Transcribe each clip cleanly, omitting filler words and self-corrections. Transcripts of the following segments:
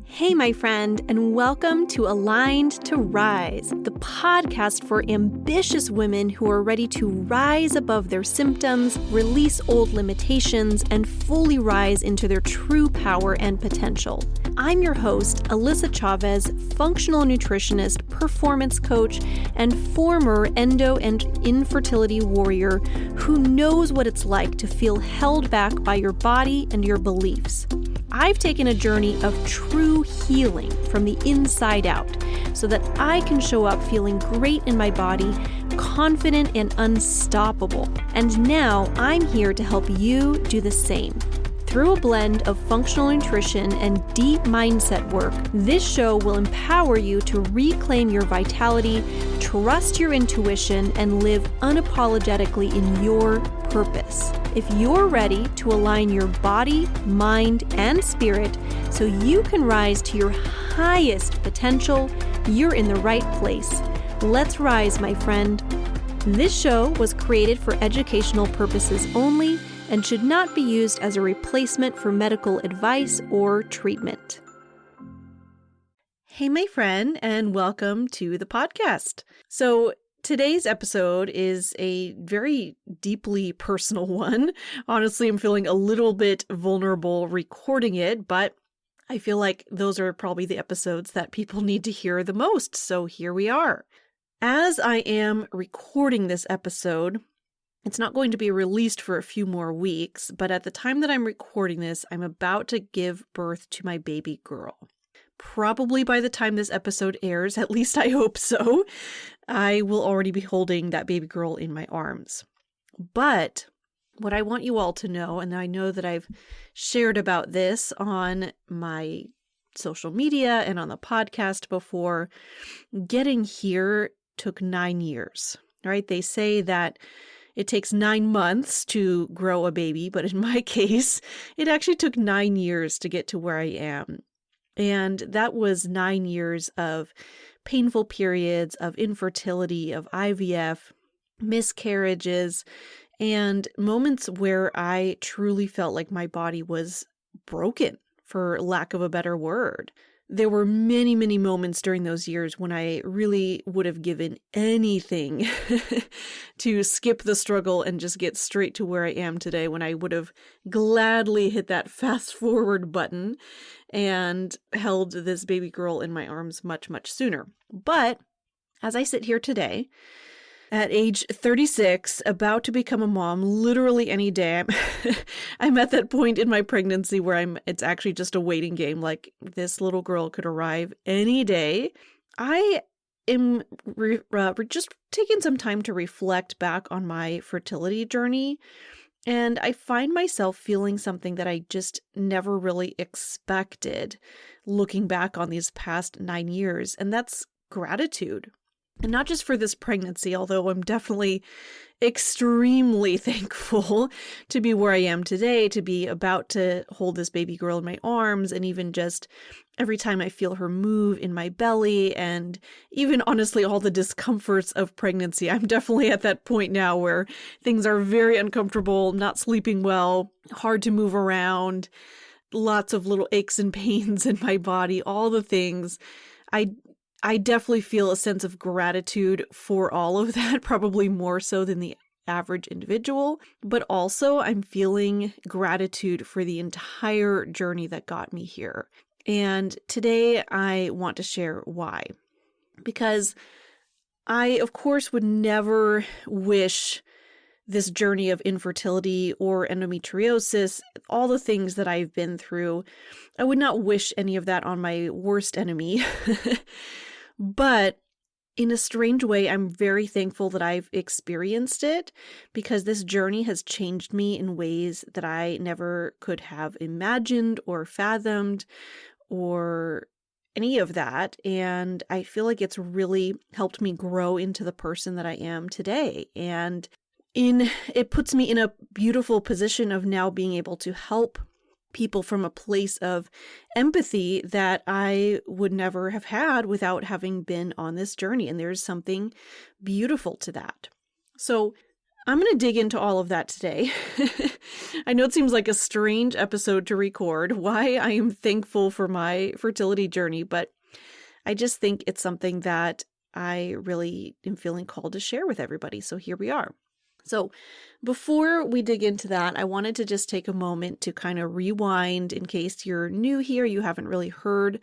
Hey, my friend, and welcome to Aligned to Rise, the podcast for ambitious women who are ready to rise above their symptoms, release old limitations, and fully rise into their true power and potential. I'm your host, Alyssa Chavez, functional nutritionist, performance coach, and former endo and infertility warrior who knows what it's like to feel held back by your body and your beliefs. I've taken a journey of true healing from the inside out so that I can show up feeling great in my body, confident and unstoppable. And now I'm here to help you do the same. Through a blend of functional nutrition and deep mindset work, this show will empower you to reclaim your vitality, trust your intuition, and live unapologetically in your purpose. If you're ready to align your body, mind, and spirit so you can rise to your highest potential, you're in the right place. Let's rise, my friend. This show was created for educational purposes only and should not be used as a replacement for medical advice or treatment. Hey, my friend, and welcome to the podcast. So today's episode is a very deeply personal one. Honestly, I'm feeling a little bit vulnerable recording it, but I feel like those are probably the episodes that people need to hear the most. So here we are. As I am recording this episode, it's not going to be released for a few more weeks, but at the time that I'm recording this, I'm about to give birth to my baby girl. Probably by the time this episode airs, at least I hope so, I will already be holding that baby girl in my arms. But what I want you all to know, and I know that I've shared about this on my social media and on the podcast before, getting here took 9 years, right? They say that it takes 9 months to grow a baby, but in my case, it actually took 9 years to get to where I am. And that was 9 years of painful periods of infertility, of IVF, miscarriages, and moments where I truly felt like my body was broken, for lack of a better word. There were many, many moments during those years when I really would have given anything to skip the struggle and just get straight to where I am today, when I would have gladly hit that fast forward button and held this baby girl in my arms much, much sooner. But as I sit here today, at age 36, about to become a mom, literally any day, I'm at that point in my pregnancy where it's actually just a waiting game. Like, this little girl could arrive any day. I am just taking some time to reflect back on my fertility journey. And I find myself feeling something that I just never really expected looking back on these past 9 years. And that's gratitude. And not just for this pregnancy, although I'm definitely extremely thankful to be where I am today, to be about to hold this baby girl in my arms, and even just every time I feel her move in my belly, and even honestly all the discomforts of pregnancy. I'm definitely at that point now where things are very uncomfortable, not sleeping well, hard to move around, lots of little aches and pains in my body, all the things. I definitely feel a sense of gratitude for all of that, probably more so than the average individual, but also I'm feeling gratitude for the entire journey that got me here. And today I want to share why. Because I, of course, would never wish this journey of infertility or endometriosis, all the things that I've been through, I would not wish any of that on my worst enemy. But in a strange way, I'm very thankful that I've experienced it, because this journey has changed me in ways that I never could have imagined or fathomed or any of that. And I feel like it's really helped me grow into the person that I am today. And it puts me in a beautiful position of now being able to help people from a place of empathy that I would never have had without having been on this journey. And there's something beautiful to that. So I'm going to dig into all of that today. I know it seems like a strange episode to record, why I am thankful for my fertility journey, but I just think it's something that I really am feeling called to share with everybody. So here we are. So before we dig into that, I wanted to just take a moment to kind of rewind in case you're new here, you haven't really heard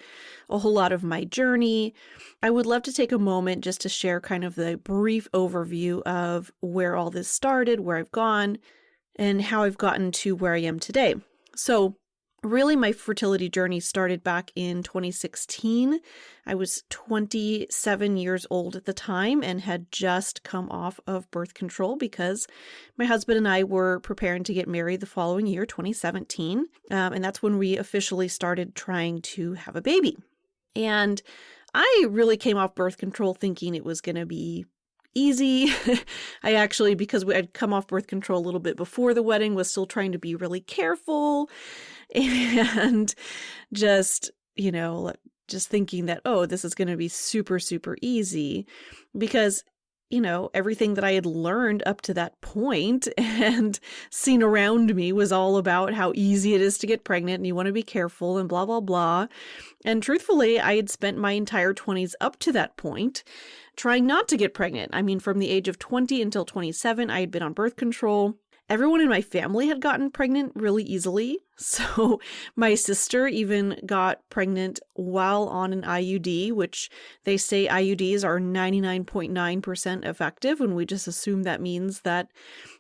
a whole lot of my journey. I would love to take a moment just to share kind of the brief overview of where all this started, where I've gone, and how I've gotten to where I am today. So really, my fertility journey started back in 2016. I was 27 years old at the time and had just come off of birth control because my husband and I were preparing to get married the following year, 2017. And that's when we officially started trying to have a baby. And I really came off birth control thinking it was going to be easy. I actually, because I'd come off birth control a little bit before the wedding, was still trying to be really careful and just, just thinking that, oh, this is going to be super, super easy because, everything that I had learned up to that point and seen around me was all about how easy it is to get pregnant and you want to be careful and blah, blah, blah. And truthfully, I had spent my entire 20s up to that point trying not to get pregnant. I mean, from the age of 20 until 27, I had been on birth control. Everyone in my family had gotten pregnant really easily. So my sister even got pregnant while on an IUD, which they say IUDs are 99.9% effective, and we just assume that means that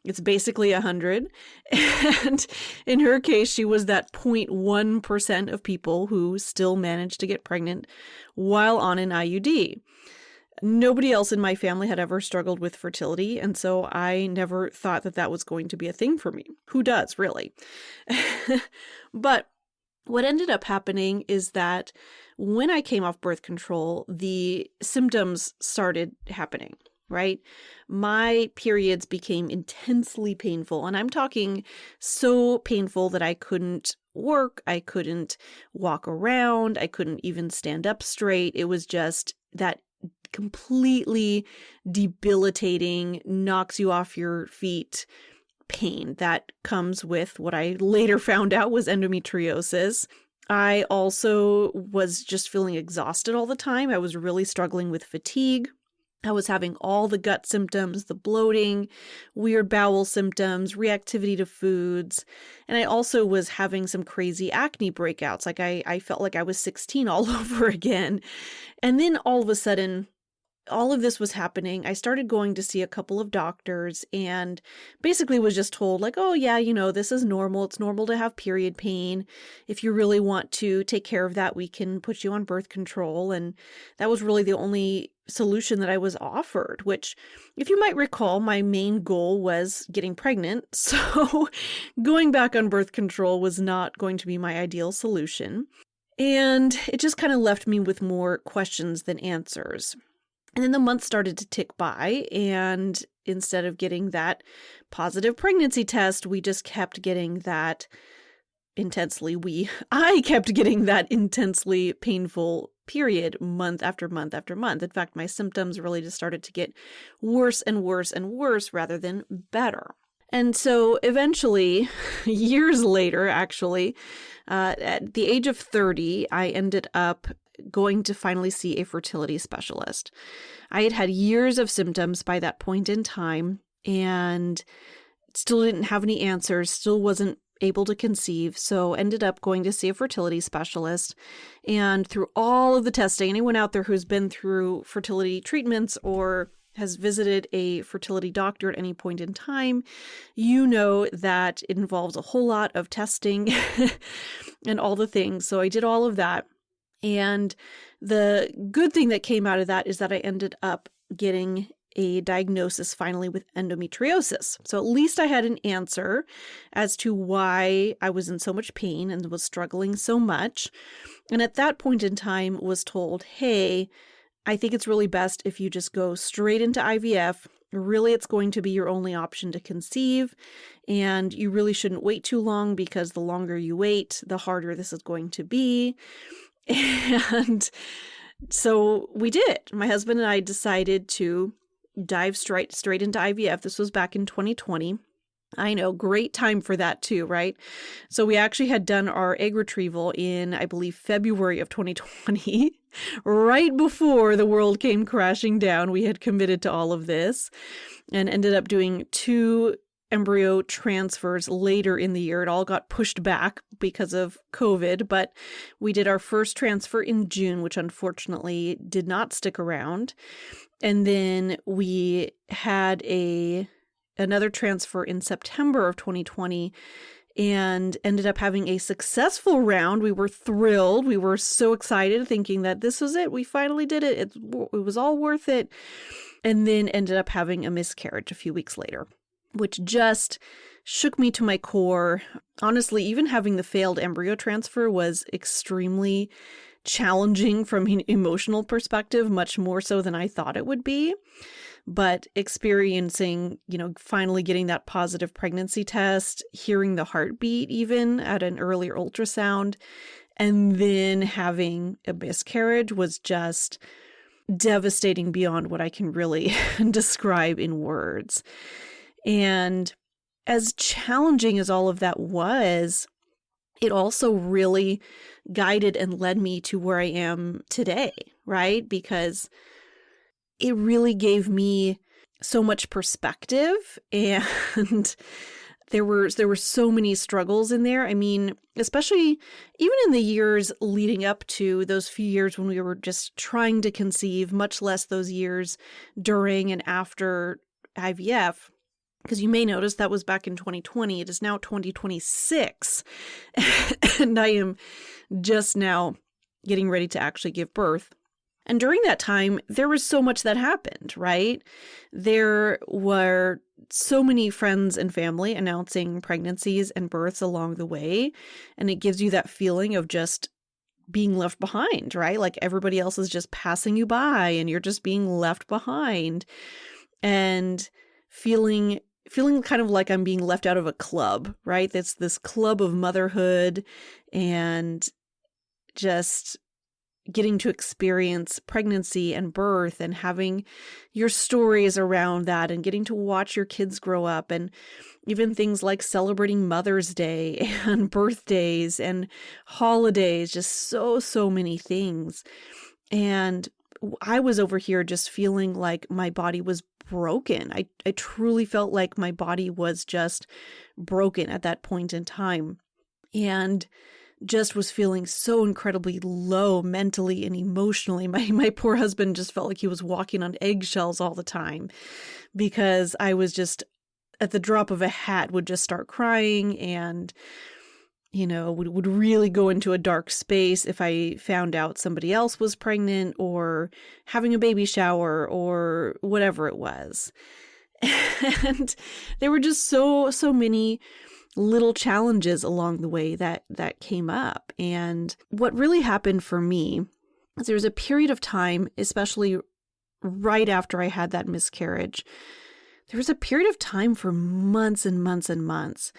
it's basically 100. And in her case, she was that 0.1% of people who still managed to get pregnant while on an IUD. Nobody else in my family had ever struggled with fertility, and so I never thought that that was going to be a thing for me. Who does, really? But what ended up happening is that when I came off birth control, the symptoms started happening, right? My periods became intensely painful, and I'm talking so painful that I couldn't work, I couldn't walk around, I couldn't even stand up straight. It was just that completely debilitating, knocks you off your feet pain that comes with what I later found out was endometriosis. I also was just feeling exhausted all the time. I was really struggling with fatigue. I was having all the gut symptoms, the bloating, weird bowel symptoms, reactivity to foods. And I also was having some crazy acne breakouts. Like I felt like I was 16 all over again. And then all of a sudden, all of this was happening. I started going to see a couple of doctors and basically was just told like, oh yeah, this is normal. It's normal to have period pain. If you really want to take care of that, we can put you on birth control. And that was really the only solution that I was offered, which if you might recall, my main goal was getting pregnant. So going back on birth control was not going to be my ideal solution. And it just kind of left me with more questions than answers. And then the months started to tick by, and instead of getting that positive pregnancy test, we just kept getting that I kept getting that intensely painful period month after month after month. In fact, my symptoms really just started to get worse and worse and worse rather than better. And so eventually, years later, actually, at the age of 30, I ended up going to finally see a fertility specialist. I had had years of symptoms by that point in time and still didn't have any answers, still wasn't able to conceive, so ended up going to see a fertility specialist. And through all of the testing, anyone out there who's been through fertility treatments or has visited a fertility doctor at any point in time, you know that it involves a whole lot of testing and all the things. So I did all of that. And the good thing that came out of that is that I ended up getting a diagnosis finally with endometriosis. So at least I had an answer as to why I was in so much pain and was struggling so much. And at that point in time was told, hey, I think it's really best if you just go straight into IVF. Really, it's going to be your only option to conceive, and you really shouldn't wait too long because the longer you wait, the harder this is going to be. And so we did. My husband and I decided to dive straight into IVF. This was back in 2020. I know, great time for that too, right? So we actually had done our egg retrieval in, I believe, February of 2020, right before the world came crashing down. We had committed to all of this and ended up doing 2 embryo transfers later in the year. It all got pushed back because of COVID, but we did our first transfer in June, which unfortunately did not stick around. And then we had another transfer in September of 2020 and ended up having a successful round. We were thrilled. We were so excited, thinking that this was it. We finally did it. It was all worth it. And then ended up having a miscarriage a few weeks later, which just shook me to my core. Honestly, even having the failed embryo transfer was extremely challenging from an emotional perspective, much more so than I thought it would be. But experiencing, finally getting that positive pregnancy test, hearing the heartbeat even at an earlier ultrasound, and then having a miscarriage was just devastating beyond what I can really describe in words. And as challenging as all of that was, it also really guided and led me to where I am today, right? Because it really gave me so much perspective, and there were so many struggles in there. I mean, especially even in the years leading up to those few years when we were just trying to conceive, much less those years during and after IVF. Because you may notice that was back in 2020. It is now 2026. And I am just now getting ready to actually give birth. And during that time, there was so much that happened, right? There were so many friends and family announcing pregnancies and births along the way. And it gives you that feeling of just being left behind, right? Like everybody else is just passing you by and you're just being left behind. And feeling kind of like I'm being left out of a club, right? That's this club of motherhood and just getting to experience pregnancy and birth and having your stories around that and getting to watch your kids grow up, and even things like celebrating Mother's Day and birthdays and holidays, just so many things. And I was over here just feeling like my body was broken. I truly felt like my body was just broken at that point in time. And just was feeling so incredibly low mentally and emotionally. My poor husband just felt like he was walking on eggshells all the time, because I was just at the drop of a hat would just start crying and, would really go into a dark space if I found out somebody else was pregnant or having a baby shower or whatever it was. And there were just so many little challenges along the way that came up. And what really happened for me is there was a period of time, especially right after I had that miscarriage, there was a period of time for months and months and months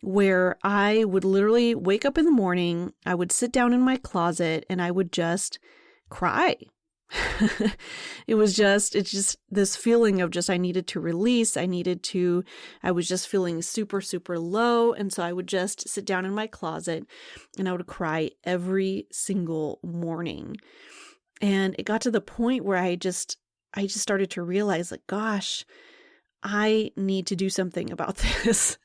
where I would literally wake up in the morning, I would sit down in my closet, and I would just cry. It's just this feeling of just, I needed to release. I was just feeling super low. And so I would just sit down in my closet and I would cry every single morning. And it got to the point where I just started to realize, like, gosh, I need to do something about this.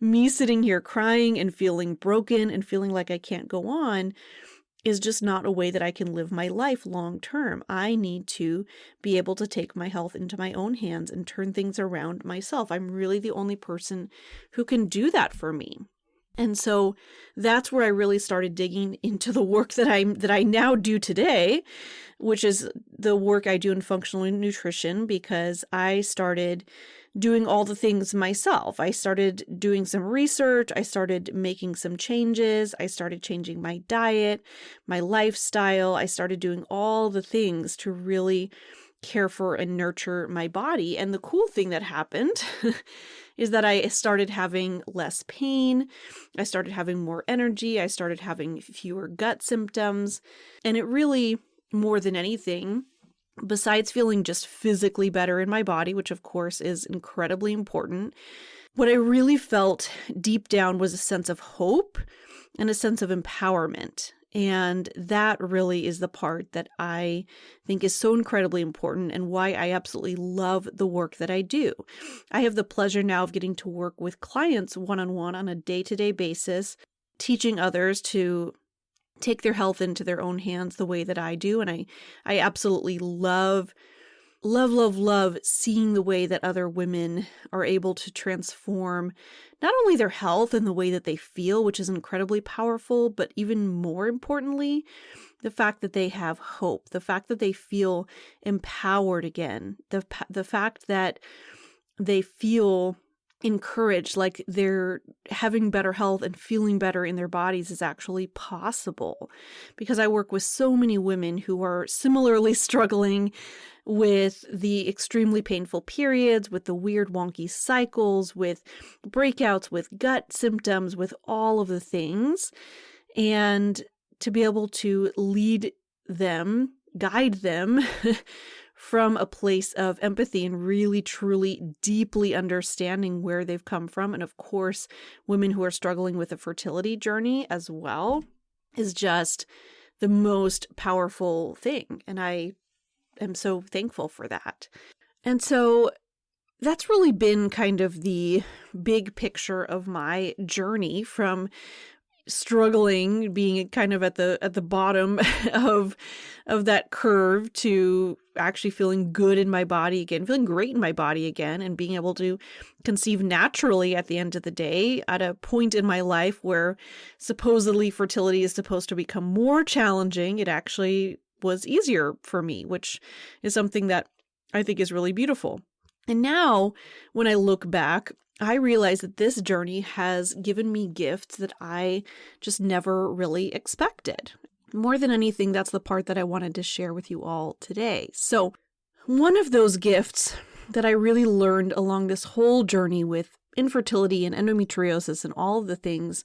Me sitting here crying and feeling broken and feeling like I can't go on is just not a way that I can live my life long term. I need to be able to take my health into my own hands and turn things around myself. I'm really the only person who can do that for me. And so that's where I really started digging into the work that I now do today, which is the work I do in functional nutrition, because I started doing all the things myself. I started doing some research. I started making some changes. I started changing my diet, my lifestyle. I started doing all the things to really care for and nurture my body. And the cool thing that happened is that I started having less pain. I started having more energy. I started having fewer gut symptoms. And it really, more than anything, besides feeling just physically better in my body, which of course is incredibly important, what I really felt deep down was a sense of hope and a sense of empowerment. And that really is the part that I think is so incredibly important and why I absolutely love the work that I do. I have the pleasure now of getting to work with clients one-on-one on a day-to-day basis, teaching others to take their health into their own hands the way that I do. And I absolutely love seeing the way that other women are able to transform not only their health and the way that they feel, which is incredibly powerful, but even more importantly, the fact that they have hope, the fact that they feel empowered again, the fact that they feel encouraged, like they're having better health and feeling better in their bodies is actually possible. Because I work with so many women who are similarly struggling with the extremely painful periods, with the weird wonky cycles, with breakouts, with gut symptoms, with all of the things. And to be able to lead them, guide them from a place of empathy and really, truly, deeply understanding where they've come from. And of course, women who are struggling with a fertility journey as well is just the most powerful thing. And I am so thankful for that. And so that's really been kind of the big picture of my journey from struggling, being kind of at the bottom of that curve, to actually feeling good in my body again, feeling great in my body again, and being able to conceive naturally at the end of the day at a point in my life where supposedly fertility is supposed to become more challenging. It actually was easier for me, which is something that I think is really beautiful. And now when I look back, I realize that this journey has given me gifts that I just never really expected. More than anything, that's the part that I wanted to share with you all today. So one of those gifts that I really learned along this whole journey with infertility and endometriosis and all of the things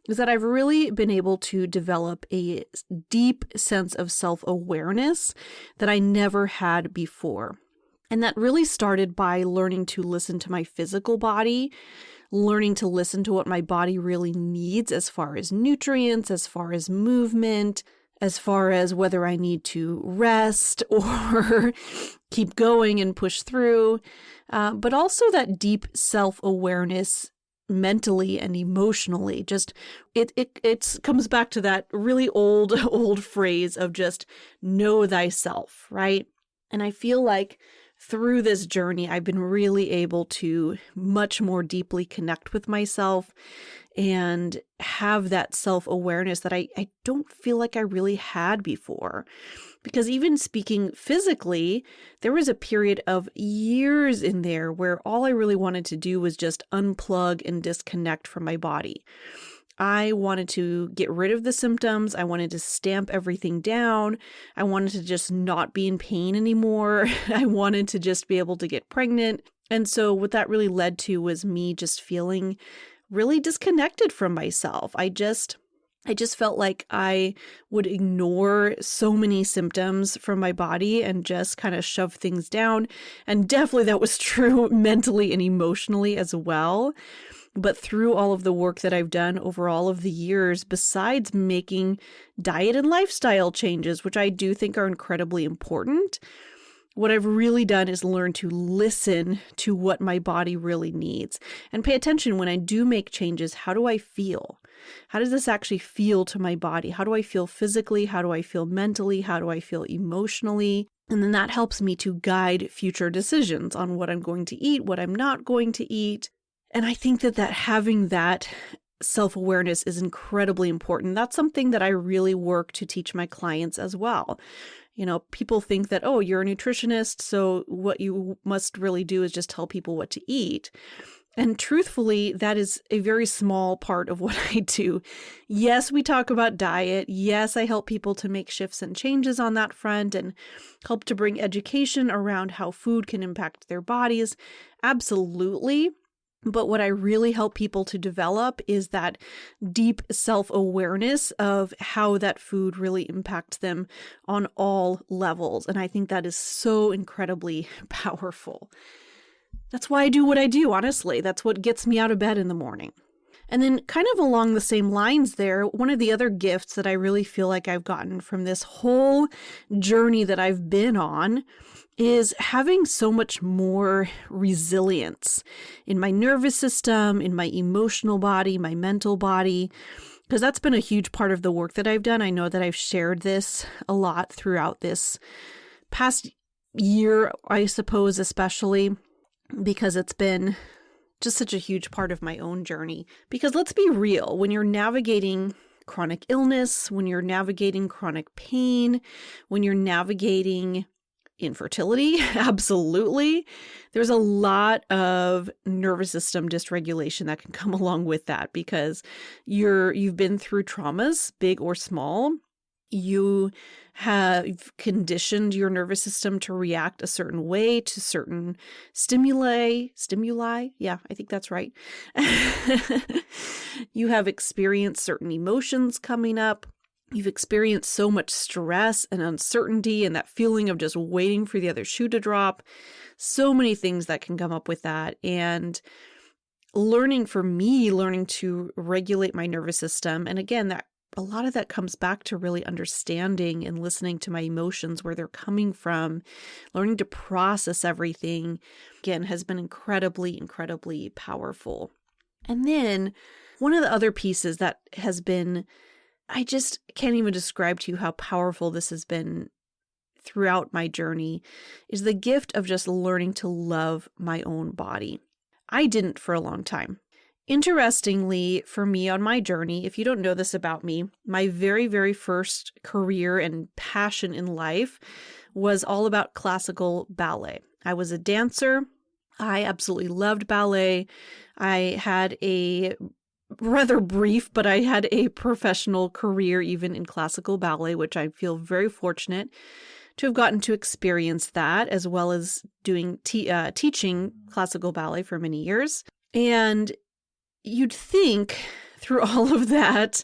is that I've really been able to develop a deep sense of self-awareness that I never had before. And that really started by learning to listen to my physical body, learning to listen to what my body really needs as far as nutrients, as far as movement, as far as whether I need to rest or keep going and push through, but also that deep self-awareness mentally and emotionally. Just it comes back to that really old phrase of just know thyself, right? And I feel like through this journey, I've been really able to much more deeply connect with myself and have that self-awareness that I don't feel like I really had before. Because even speaking physically, there was a period of years in there where all I really wanted to do was just unplug and disconnect from my body. I wanted to get rid of the symptoms. I wanted to stamp everything down. I wanted to just not be in pain anymore. I wanted to just be able to get pregnant. And so what that really led to was me just feeling really disconnected from myself. I just felt like I would ignore so many symptoms from my body and just kind of shove things down. And definitely that was true mentally and emotionally as well. But through all of the work that I've done over all of the years, besides making diet and lifestyle changes, which I do think are incredibly important, what I've really done is learn to listen to what my body really needs and pay attention when I do make changes. How do I feel? How does this actually feel to my body? How do I feel physically? How do I feel mentally? How do I feel emotionally? And then that helps me to guide future decisions on what I'm going to eat, what I'm not going to eat. And I think that having that self-awareness is incredibly important. That's something that I really work to teach my clients as well. You know, people think that, oh, you're a nutritionist, so what you must really do is just tell people what to eat. And truthfully, that is a very small part of what I do. Yes, we talk about diet. Yes, I help people to make shifts and changes on that front and help to bring education around how food can impact their bodies. Absolutely. But what I really help people to develop is that deep self-awareness of how that food really impacts them on all levels. And I think that is so incredibly powerful. That's why I do what I do, honestly. That's what gets me out of bed in the morning. And then kind of along the same lines there, one of the other gifts that I really feel like I've gotten from this whole journey that I've been on is having so much more resilience in my nervous system, in my emotional body, my mental body, because that's been a huge part of the work that I've done. I know that I've shared this a lot throughout this past year, I suppose, especially because it's been just such a huge part of my own journey. Because let's be real, when you're navigating chronic illness, when you're navigating chronic pain, when you're navigating infertility, absolutely, there's a lot of nervous system dysregulation that can come along with that because you've been through traumas, big or small. You have conditioned your nervous system to react a certain way to certain stimuli. Yeah, I think that's right. You have experienced certain emotions coming up. You've experienced so much stress and uncertainty and that feeling of just waiting for the other shoe to drop. So many things that can come up with that. And learning to regulate my nervous system. And again, that a lot of that comes back to really understanding and listening to my emotions, where they're coming from, learning to process everything, again, has been incredibly, incredibly powerful. And then one of the other pieces that has been, I just can't even describe to you how powerful this has been throughout my journey, is the gift of just learning to love my own body. I didn't for a long time. Interestingly, for me on my journey, if you don't know this about me, my very, very first career and passion in life was all about classical ballet. I was a dancer. I absolutely loved ballet. I had a rather brief, but I had a professional career even in classical ballet, which I feel very fortunate to have gotten to experience that, as well as doing teaching classical ballet for many years. And you'd think through all of that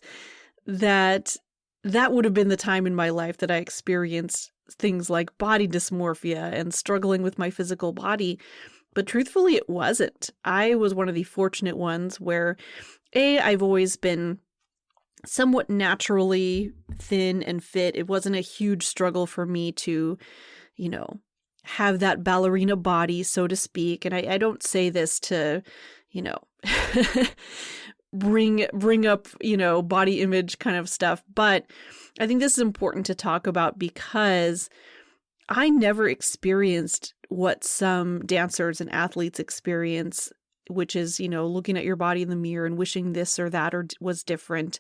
would have been the time in my life that I experienced things like body dysmorphia and struggling with my physical body. But truthfully, it wasn't. I was one of the fortunate ones where, I've always been somewhat naturally thin and fit. It wasn't a huge struggle for me to, have that ballerina body, so to speak. And I don't say this to, bring up, body image kind of stuff. But I think this is important to talk about because I never experienced what some dancers and athletes experience, which is, looking at your body in the mirror and wishing this or that was different.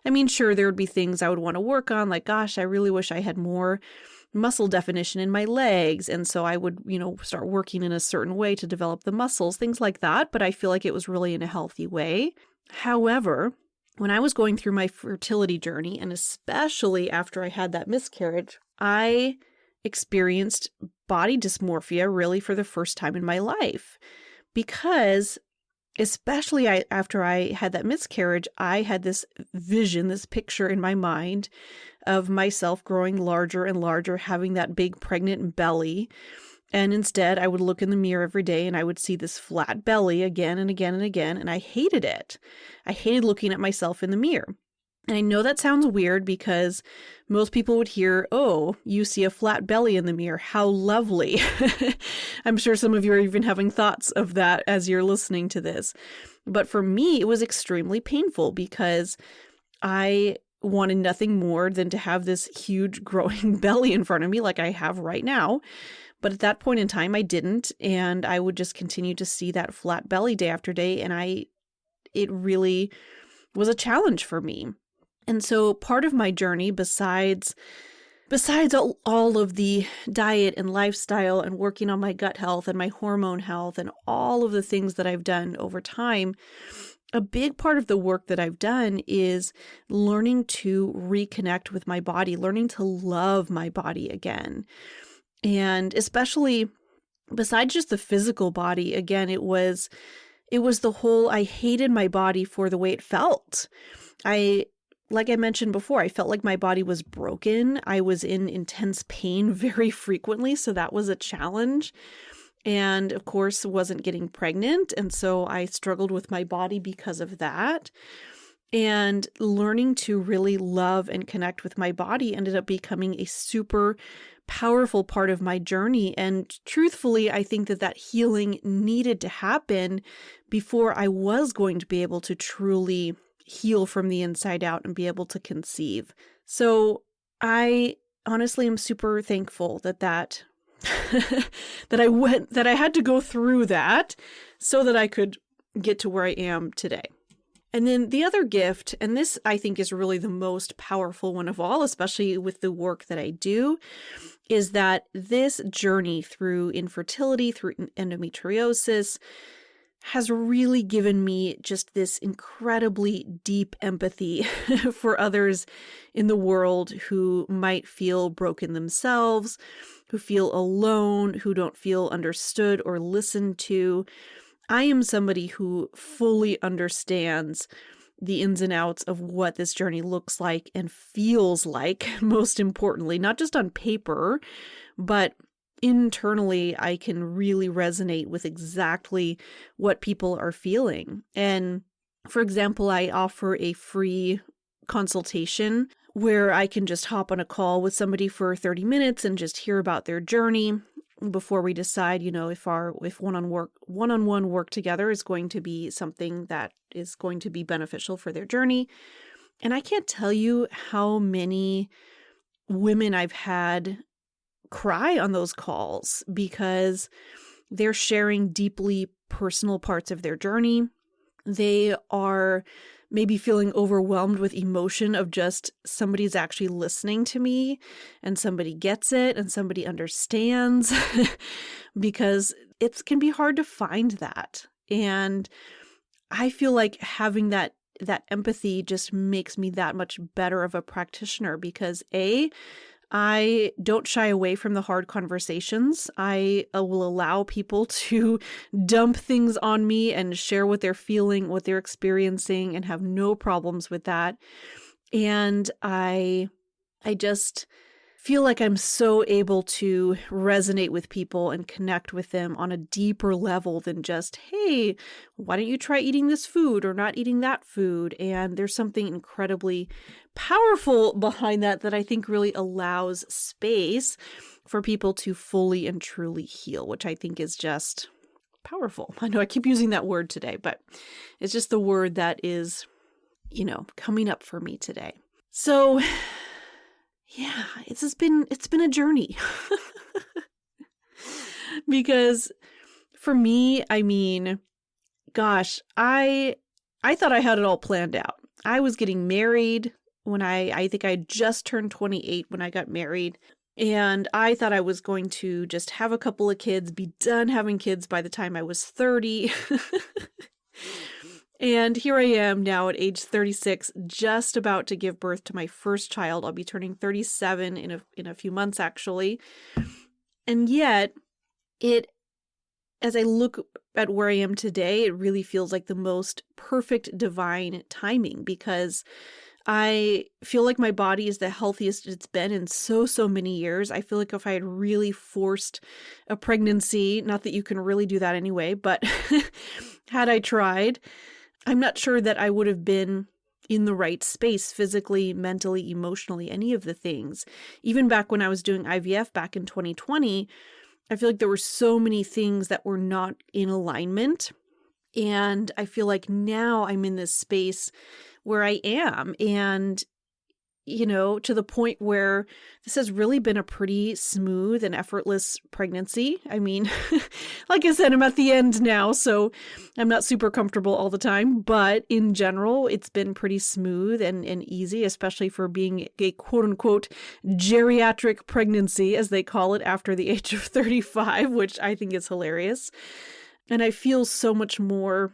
I mean, sure, there would be things I would want to work on, like, gosh, I really wish I had more muscle definition in my legs. And so I would, start working in a certain way to develop the muscles, things like that. But I feel like it was really in a healthy way. However, when I was going through my fertility journey, and especially after I had that miscarriage, I experienced body dysmorphia really for the first time in my life. Because especially after I had that miscarriage, I had this vision, this picture in my mind of myself growing larger and larger, having that big pregnant belly. And instead, I would look in the mirror every day and I would see this flat belly again and again and again. And I hated it. I hated looking at myself in the mirror. And I know that sounds weird because most people would hear, oh, you see a flat belly in the mirror. How lovely. I'm sure some of you are even having thoughts of that as you're listening to this. But for me, it was extremely painful because I wanted nothing more than to have this huge growing belly in front of me like I have right now. But at that point in time, I didn't. And I would just continue to see that flat belly day after day. And it really was a challenge for me. And so part of my journey, besides all of the diet and lifestyle and working on my gut health and my hormone health and all of the things that I've done over time, a big part of the work that I've done is learning to reconnect with my body, learning to love my body again. And especially besides just the physical body, again, it was it was I hated my body for the way it felt. Like I mentioned before, I felt like my body was broken. I was in intense pain very frequently, so that was a challenge. And of course, wasn't getting pregnant. And so I struggled with my body because of that. And learning to really love and connect with my body ended up becoming a super powerful part of my journey. And truthfully, I think that healing needed to happen before I was going to be able to truly heal from the inside out and be able to conceive. So I honestly am super thankful that I had to go through that so that I could get to where I am today. And then the other gift, and this I think is really the most powerful one of all, especially with the work that I do, is that this journey through infertility, through endometriosis, has really given me just this incredibly deep empathy for others in the world who might feel broken themselves, who feel alone, who don't feel understood or listened to. I am somebody who fully understands the ins and outs of what this journey looks like and feels like, most importantly, not just on paper, but internally. I can really resonate with exactly what people are feeling. And for example, I offer a free consultation where I can just hop on a call with somebody for 30 minutes and just hear about their journey before we decide, if one-on-one work together is going to be something that is going to be beneficial for their journey. And I can't tell you how many women I've had cry on those calls because they're sharing deeply personal parts of their journey. They are maybe feeling overwhelmed with emotion of just somebody's actually listening to me and somebody gets it and somebody understands because it can be hard to find that. And I feel like having that empathy just makes me that much better of a practitioner because I don't shy away from the hard conversations. I will allow people to dump things on me and share what they're feeling, what they're experiencing, and have no problems with that. And I just feel like I'm so able to resonate with people and connect with them on a deeper level than just, hey, why don't you try eating this food or not eating that food? And there's something incredibly powerful behind that I think really allows space for people to fully and truly heal, which I think is just powerful. I know I keep using that word today, but it's just the word that is, coming up for me today. So yeah, it's been a journey because for me, gosh, I thought I had it all planned out. I was getting married when I think I just turned 28 when I got married. And I thought I was going to just have a couple of kids, be done having kids by the time I was 30. And here I am now at age 36, just about to give birth to my first child. I'll be turning 37 in a few months, actually. And yet, as I look at where I am today, it really feels like the most perfect divine timing because I feel like my body is the healthiest it's been in so many years. I feel like if I had really forced a pregnancy, not that you can really do that anyway, but had I tried, I'm not sure that I would have been in the right space physically, mentally, emotionally, any of the things. Even back when I was doing IVF back in 2020, I feel like there were so many things that were not in alignment. And I feel like now I'm in this space where I am. And, to the point where this has really been a pretty smooth and effortless pregnancy. Like I said, I'm at the end now, so I'm not super comfortable all the time. But in general, it's been pretty smooth and easy, especially for being a quote unquote geriatric pregnancy, as they call it, after the age of 35, which I think is hilarious. And I feel so much more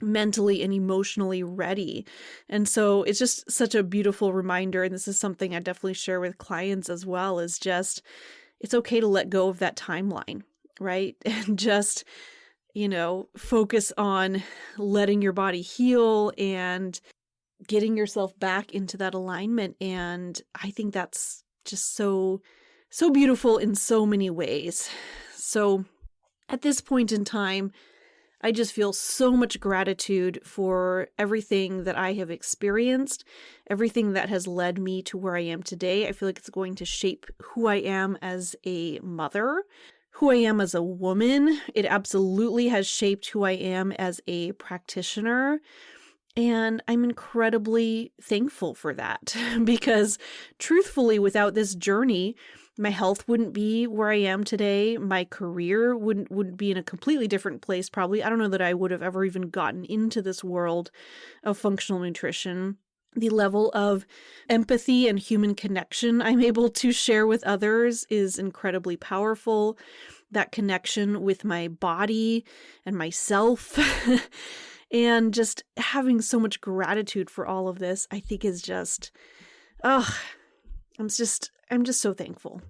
mentally and emotionally ready. And so it's just such a beautiful reminder. And this is something I definitely share with clients as well, is just, it's okay to let go of that timeline, right? And just, focus on letting your body heal and getting yourself back into that alignment. And I think that's just so beautiful in so many ways. So at this point in time, I just feel so much gratitude for everything that I have experienced, everything that has led me to where I am today. I feel like it's going to shape who I am as a mother, who I am as a woman. It absolutely has shaped who I am as a practitioner. And I'm incredibly thankful for that because truthfully, without this journey, my health wouldn't be where I am today. My career would be in a completely different place, probably. I don't know that I would have ever even gotten into this world of functional nutrition. The level of empathy and human connection I'm able to share with others is incredibly powerful. That connection with my body and myself and just having so much gratitude for all of this, I think is just, I'm just so thankful.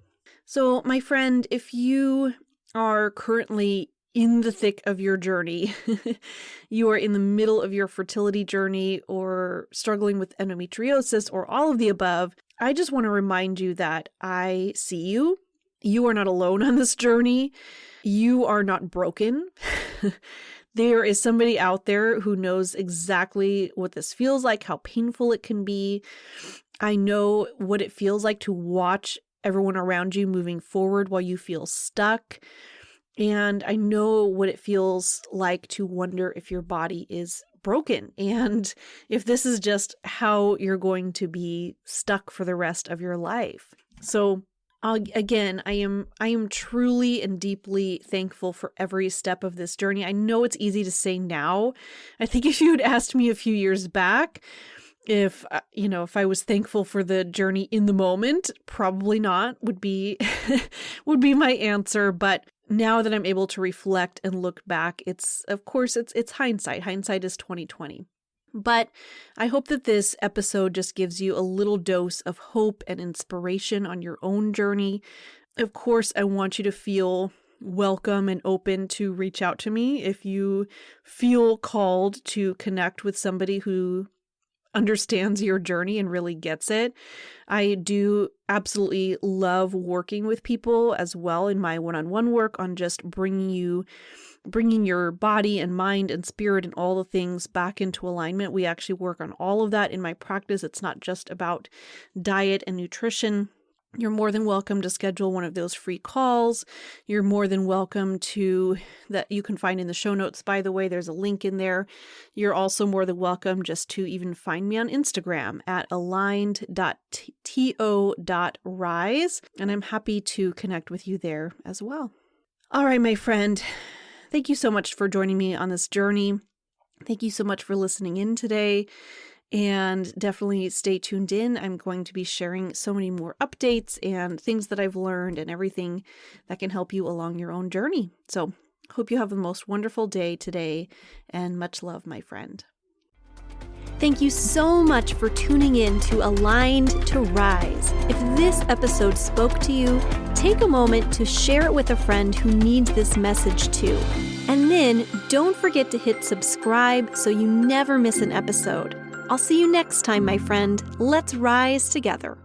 So, my friend, if you are currently in the thick of your journey, you are in the middle of your fertility journey or struggling with endometriosis or all of the above, I just want to remind you that I see you. You are not alone on this journey. You are not broken. There is somebody out there who knows exactly what this feels like, how painful it can be. I know what it feels like to watch everyone around you moving forward while you feel stuck. And I know what it feels like to wonder if your body is broken and if this is just how you're going to be stuck for the rest of your life. So again, I am truly and deeply thankful for every step of this journey. I know it's easy to say now. I think if you had asked me a few years back, if I was thankful for the journey in the moment, probably not would be my answer. But now that I'm able to reflect and look back, it's hindsight. Hindsight is 20/20. But I hope that this episode just gives you a little dose of hope and inspiration on your own journey. Of course, I want you to feel welcome and open to reach out to me if you feel called to connect with somebody who understands your journey and really gets it. I do absolutely love working with people as well in my one-on-one work on just bringing your body and mind and spirit and all the things back into alignment. We actually work on all of that in my practice. It's not just about diet and nutrition. You're more than welcome to schedule one of those free calls. You're more than welcome to, that you can find in the show notes, by the way, there's a link in there. You're also more than welcome just to even find me on Instagram at aligned.to.rise, and I'm happy to connect with you there as well. All right, my friend, thank you so much for joining me on this journey. Thank you so much for listening in today. And definitely stay tuned in. I'm going to be sharing so many more updates and things that I've learned and everything that can help you along your own journey. So hope you have the most wonderful day today, and much love, my friend. Thank you so much for tuning in to Aligned to Rise. If this episode spoke to you, take a moment to share it with a friend who needs this message too. And then don't forget to hit subscribe so you never miss an episode. I'll see you next time, my friend. Let's rise together.